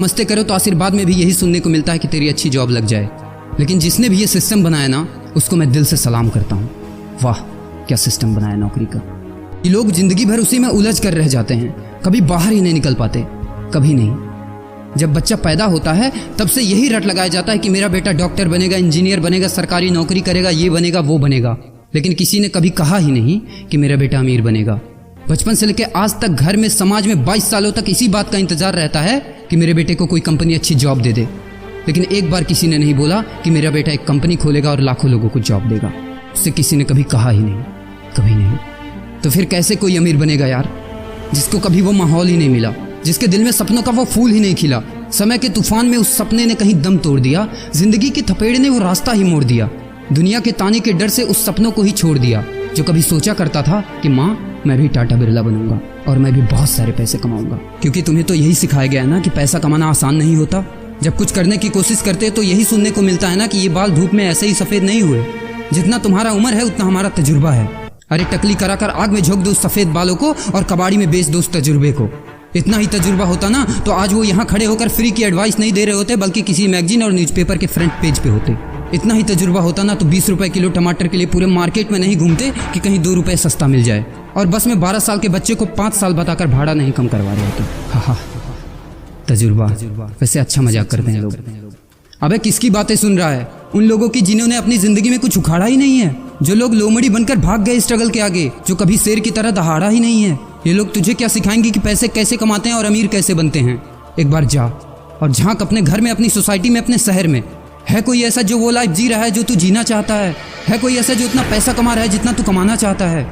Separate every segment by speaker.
Speaker 1: मस्ती करो तो आशीर्वाद में भी यही सुनने को मिलता है कि तेरी अच्छी जॉब लग जाए। लेकिन जिसने भी ये सिस्टम बनाया ना, उसको मैं दिल से सलाम करता हूँ। वाह क्या सिस्टम बनाया नौकरी का। ये लोग जिंदगी भर उसी में उलझ कर रह जाते हैं, कभी बाहर ही नहीं निकल पाते, कभी नहीं। जब बच्चा पैदा होता है तब से यही रट लगाया जाता है कि मेरा बेटा डॉक्टर बनेगा, इंजीनियर बनेगा, सरकारी नौकरी करेगा, ये बनेगा वो बनेगा। लेकिन किसी ने कभी कहा ही नहीं कि मेरा बेटा अमीर बनेगा। बचपन से लेकर आज तक घर में, समाज में 22 सालों तक इसी बात का इंतजार रहता है कि मेरे बेटे को कोई कंपनी अच्छी जॉब दे दे। लेकिन एक बार किसी ने नहीं बोला कि मेरा बेटा एक कंपनी खोलेगा और लाखों लोगों को जॉब देगा। उससे किसी ने कभी कहा ही नहीं, कभी नहीं। तो फिर कैसे कोई अमीर बनेगा यार, जिसको कभी वो माहौल ही नहीं मिला, जिसके दिल में सपनों का वो फूल ही नहीं खिला। समय के तूफान में उस सपने ने कहीं दम तोड़ दिया, जिंदगी के थपेड़े ने वो रास्ता ही मोड़ दिया, दुनिया के ताने के डर से उस सपनों को ही छोड़ दिया। जो कभी सोचा करता था कि माँ मैं भी टाटा बिरला बनूंगा और मैं भी बहुत सारे पैसे कमाऊंगा। क्योंकि तुम्हें तो यही सिखाया गया है ना कि पैसा कमाना आसान नहीं होता। जब कुछ करने की कोशिश करते तो यही सुनने को मिलता है ना कि ये बाल धूप में ऐसे ही सफेद नहीं हुए, जितना तुम्हारा उम्र है उतना हमारा तजुर्बा है। अरे टकली कराकर आग में झोंक दो उस सफेद बालों को और कबाड़ी में बेच दो उस तजुर्बे को। इतना ही तजुर्बा होता ना तो आज वो यहाँ खड़े होकर फ्री की एडवाइस नहीं दे रहे होते, बल्कि किसी मैगजीन और न्यूज़पेपर के फ्रंट पेज पे होते। इतना ही तजुर्बा होता ना तो 20 रुपए किलो टमाटर के लिए पूरे मार्केट में नहीं घूमते कि कहीं 2 रुपए सस्ता मिल जाए, और बस में 12 साल के बच्चे को 5 साल बताकर भाड़ा नहीं कम करवा रहे होते। हाँ तजुर्बा। वैसे अच्छा मजाक करते हैं लोग। अबे किसकी बातें सुन रहा है? उन लोगों की जिन्होंने अपनी जिंदगी में कुछ उखाड़ा ही नहीं है, जो लोग लोमड़ी बनकर भाग गए स्ट्रगल के आगे, जो कभी शेर की तरह दहाड़ा ही नहीं है। ये लोग तुझे क्या सिखाएंगे कि पैसे कैसे कमाते हैं और अमीर कैसे बनते हैं। एक बार जा और झांक अपने घर में, अपनी सोसाइटी में, अपने शहर में। है कोई ऐसा जो वो लाइफ जी रहा है जो तू जीना चाहता है? है कोई ऐसा जो इतना पैसा कमा रहा है जितना तू कमाना चाहता है?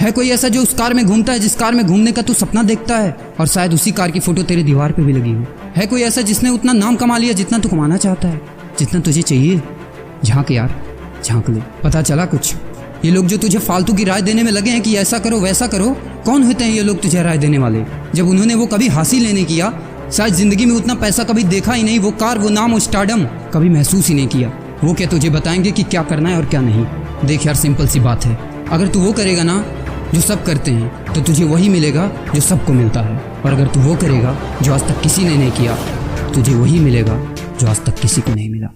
Speaker 1: है कोई ऐसा जो उस कार में घूमता है जिस कार में घूमने का तू सपना देखता है, और शायद उसी कार की फोटो तेरे दीवार पे भी लगी हो? है कोई ऐसा जिसने उतना नाम कमा लिया जितना तू कमाना चाहता है, जितना तुझे चाहिए? झांक यार, झांक ले, पता चला कुछ। ये लोग जो तुझे फालतू की राय देने में लगे हैं कि ऐसा करो वैसा करो, कौन होते हैं ये लोग तुझे राय देने वाले, जब उन्होंने वो कभी हासिल ही नहीं किया? शायद जिंदगी में उतना पैसा कभी देखा ही नहीं, वो कार, वो नाम, वो स्टारडम कभी महसूस ही नहीं किया। वो क्या तुझे बताएंगे कि क्या करना है और क्या नहीं? देख यार, सिंपल सी बात है, अगर तू वो करेगा ना जो सब करते हैं तो तुझे वही मिलेगा जो सबको मिलता है, और अगर तू वो करेगा जो आज तक किसी ने नहीं किया, तुझे वही मिलेगा जो आज तक किसी को नहीं मिला,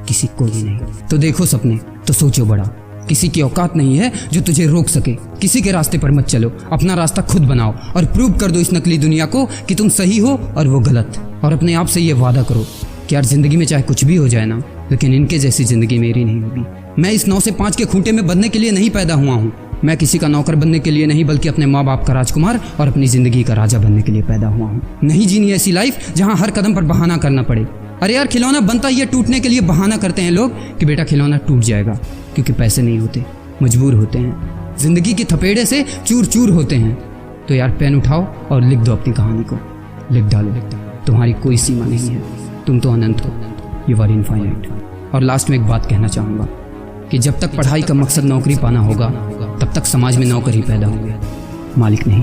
Speaker 1: किसी को भी नहीं। तो देखो सपने तो सोचो बड़ा, किसी की औकात नहीं है जो तुझे रोक सके। किसी के रास्ते पर मत चलो, अपना रास्ता खुद बनाओ और प्रूव कर दो इस नकली दुनिया को कि तुम सही हो और वो गलत। और अपने आप से ये वादा करो कि यार जिंदगी में चाहे कुछ भी हो जाए ना, लेकिन इनके जैसी जिंदगी मेरी नहीं होगी। मैं इस 9 से 5 के खूंटे में बंधने के लिए नहीं पैदा हुआ हूँ। मैं किसी का नौकर बनने के लिए नहीं, बल्कि अपने माँ बाप का राजकुमार और अपनी जिंदगी का राजा बनने के लिए पैदा हुआ हूँ। नहीं जीनी ऐसी लाइफ जहाँ हर कदम पर बहाना करना पड़े। अरे यार, खिलौना बनता ही है टूटने के लिए। बहाना करते हैं लोग कि बेटा खिलौना टूट जाएगा, क्योंकि पैसे नहीं होते, मजबूर होते हैं, जिंदगी के थपेड़े से चूर चूर होते हैं। तो यार पेन उठाओ और लिख दो अपनी कहानी को, लिख डालो। तुम्हारी कोई सीमा नहीं है, तुम तो अनंत हो, यू आर इनफाइनाइट। और लास्ट में एक बात कहना चाहूँगा कि जब तक पढ़ाई का मकसद नौकरी पाना होगा, तब तक समाज में नौकर ही पैदा होंगे, मालिक नहीं।